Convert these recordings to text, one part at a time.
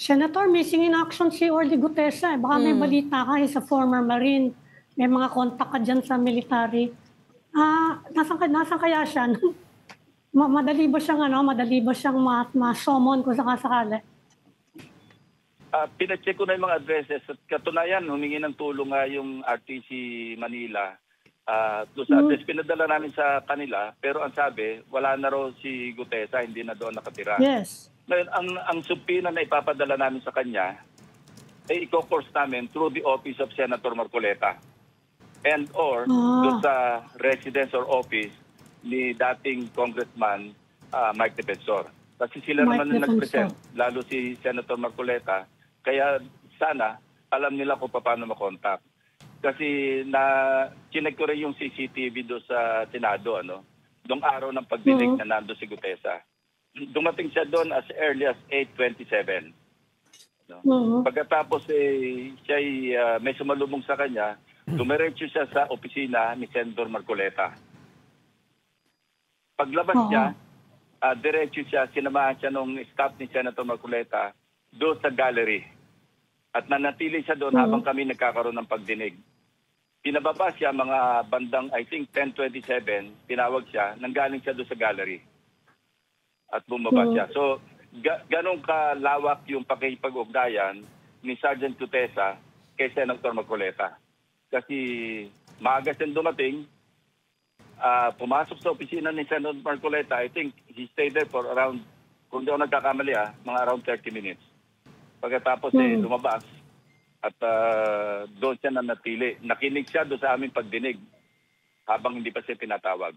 Senator, missing in action si Orly Gutesa. Baka may balita ka sa former Marine. May mga kontak ka dyan sa military. Nasaan kaya siya? Madali ba siyang ma-summon kung sakasakali? Pinacheck ko na yung mga addresses at katunayan, humingi ng tulong nga yung RTC Manila. Doon sa address, pinadala namin sa kanila, pero ang sabi, wala na raw si Gutesa, hindi na doon nakatira. Yes. Ngayon, ang subpoena na ipapadala namin sa kanya, ay i-course namin through the office of Senator Marcoleta and or doon sa residence or office ni dating Congressman Mike Defensor. Kasi sila naman na nag-present, lalo si Senator Marcoleta, kaya sana alam nila kung paano makontak. Kasi chinek ko rin yung CCTV doon sa Senado, noong araw ng pagdinig na nando si Gutesa. Dumating siya doon as early as 8:27. Pagkatapos siya may sumalubong sa kanya, dumiretso siya sa opisina ni Senator Marcoleta. Paglabas niya, diretso siya, sinamahan siya nung staff ni Senator Marcoleta doon sa gallery. At nanatili siya doon habang kami nagkakaroon ng pagdinig. Pinababa siya mga bandang, I think, 10:27, tinawag siya, nanggaling siya doon sa gallery. At bumaba siya. So, ganong kalawak yung pakikipag-ugnayan ni Sergeant Gutesa kay Senator Marcoleta. Kasi maaga siyang dumating, pumasok sa opisina ni Senator Marcoleta. I think he stayed there for around, kung di ako nagkakamali, mga around 30 minutes. Pagkatapos lumabas at doon siya nanatili. Nakinig siya doon sa aming pagdinig habang hindi pa siya pinatawag.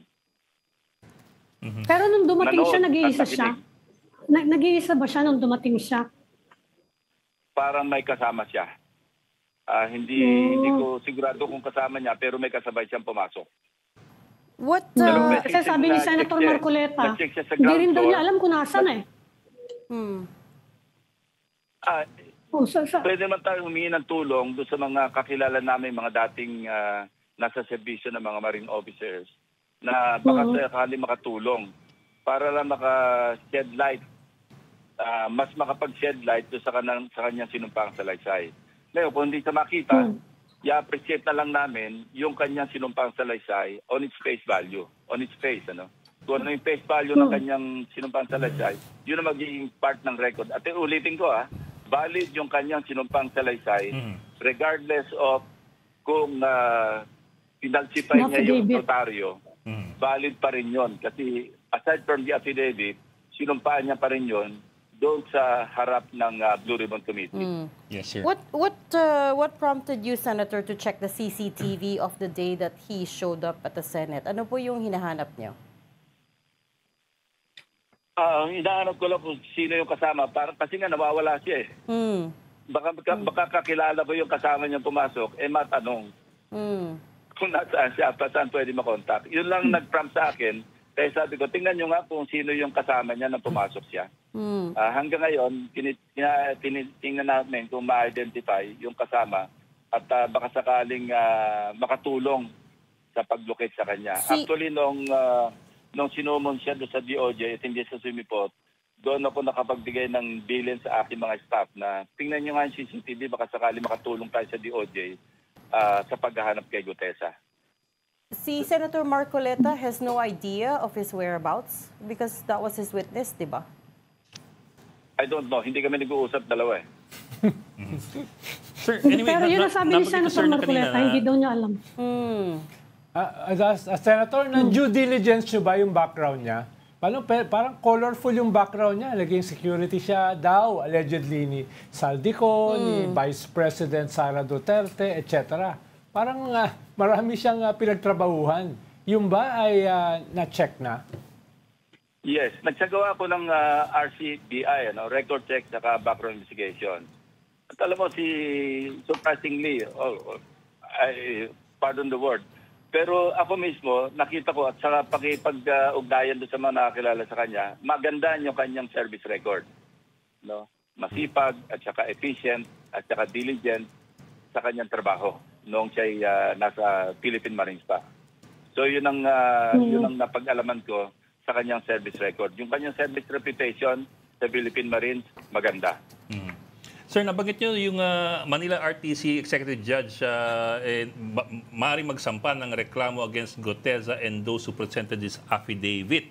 Pero nung dumating siya, nag-iisa siya? Nag-iisa ba siya nung dumating siya? Parang may kasama siya. Hindi ko sigurado kung kasama niya, pero may kasabay siyang pumasok. Kasi sabi ni Senator Marcoleta, hindi rin daw niya alam kung nasan Pwede naman tayo humingi ng tulong doon sa mga kakilala namin, mga dating nasa serbisyo ng mga Marine officers na baka sakali makatulong para lang maka-shed light, mas makapag-shed light doon sa kanyang sinumpang salaysay. Ngayon, kung hindi siya makita, i-appreciate na lang namin yung kanyang sinumpang salaysay on its face value, on its face, Kung ano yung face value ng kanyang sinumpang salaysay, yun ang magiging part ng record. At ulitin ko, valid yung kanyang sinumpang salaysay regardless of kung pinalsify niya yung notaryo, valid pa rin yun. Kasi aside from the affidavit, sinumpaan niya pa rin yun doon sa harap ng Blue Ribbon Committee. Yes, sir. What prompted you, Senator, to check the CCTV of the day that he showed up at the Senate? Ano po yung hinahanap niyo? Hinahanap ko lang kung sino yung kasama. Kasi nga nawawala siya Baka kakilala ko yung kasama niyang pumasok, matanong kung nasaan siya, saan pwede makontak. Yun lang nag-prompt sa akin. Kaya sabi ko, tingnan nyo nga kung sino yung kasama niya nang pumasok siya. Hanggang ngayon, tinitingnan namin kung ma-identify yung kasama at baka sakaling makatulong sa pag-locate sa kanya. Actually, nung sinumon siya doon sa DOJ at hindi sa sumipot, doon ako nakapagbigay ng bilin sa aking mga staff na tingnan nyo nga yung CCTV, baka sakali makatulong tayo sa DOJ sa paghahanap kay Gutesa. Si Senator Marcoleta has no idea of his whereabouts because that was his witness, di ba? I don't know. Hindi kami nag-uusap dalawa Sir, anyway, pero yun ang sabi ni Senator Marcoleta, hindi daw niya alam. As Senator, due diligence nyo ba yung background niya? Parang colorful yung background niya. Laging security siya daw, allegedly ni Saldico, ni Vice President Sara Duterte, etc. Parang marami siyang pinagtrabahuhan. Yung ba ay na-check na? Yes. Nagsagawa ko ng RCBI, record check saka background investigation. At alam mo, surprisingly, pardon the word, pero ako mismo, nakita ko at saka pakipag-ugnayan doon sa mga nakakilala sa kanya, maganda yung kanyang service record. Masipag at saka efficient at saka diligent sa kanyang trabaho noong siya nasa Philippine Marines pa. So yun ang napag-alaman ko sa kanyang service record. Yung kanyang service reputation sa Philippine Marines, maganda. Sir, nabanggit nyo yung Manila RTC Executive Judge maaaring magsampa ng reklamo against Guteza and those who presented this affidavit.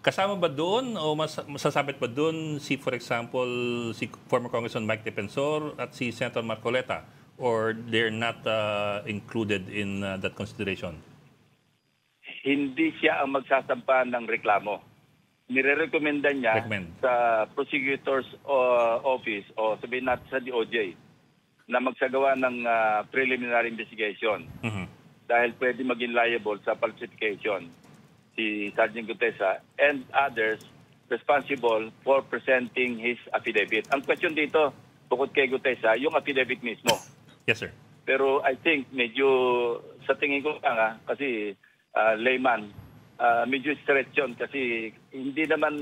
Kasama ba doon o masasabit ba doon si, for example, si former Congressman Mike Defensor at si Senator Marcoleta? Or they're not included in that consideration? Hindi siya ang magsasampa ng reklamo. Nire-recommenda niya sa prosecutor's office o sabihin natin sa DOJ na magsagawa ng preliminary investigation dahil pwede maging liable sa falsification si Sergeant Gutesa and others responsible for presenting his affidavit. Ang question dito, bukod kay Gutesa, yung affidavit mismo. Yes, sir. Pero I think medyo sa tingin ko lang kasi layman, medyo stretch yun kasi hindi naman,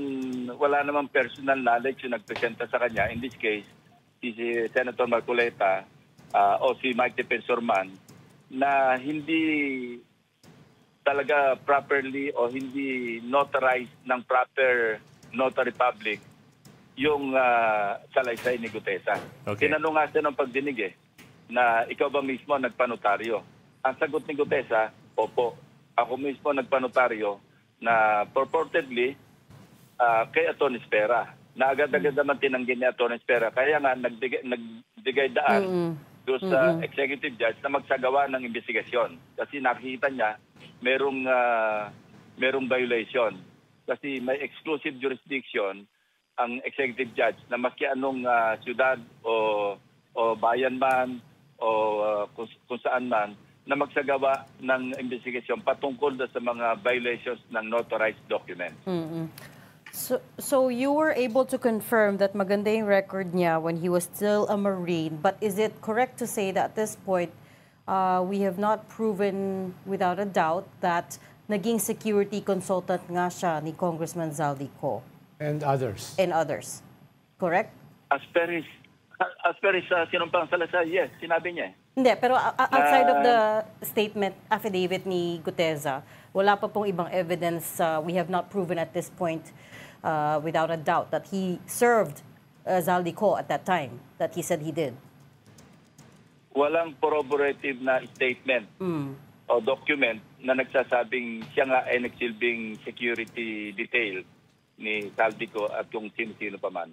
wala naman personal knowledge yung nagpresenta sa kanya. In this case, si Senator Marcoleta o si Mike Defensor man na hindi talaga properly o hindi notarized ng proper notary public yung salaysay ni Gutesa. Okay. Tinanong nga siya ng pagdinig na ikaw ba mismo nagpanotaryo? Ang sagot ni Gutesa, opo. Ako mismo nagpanotaryo na purportedly kay Atty. Espera. Na agad-agad naman tinanggi ni Atty. Espera. Kaya nga nagbigay daan doon sa executive judge na magsagawa ng investigasyon. Kasi nakikita niya merong violation. Kasi may exclusive jurisdiction ang executive judge na maski anong syudad o bayan man o kung saan man na magsagawa ng investigasyon patungkol sa mga violations ng notarized document. So you were able to confirm that maganda yung record niya when he was still a Marine, but is it correct to say that at this point we have not proven without a doubt that naging security consultant nga siya ni Congressman Zaldico? And others. And others. Correct? As per his sinumpang Salazar, yes, sinabi niya. Hindi, pero outside of the statement, affidavit ni Gutesa, wala pa pong ibang evidence. We have not proven at this point without a doubt that he served Zaldico at that time, that he said he did. Walang corroborative na statement o document na nagsasabing siya nga ay nagsilbing security detail ni Zaldico at kung sino-sino pa man.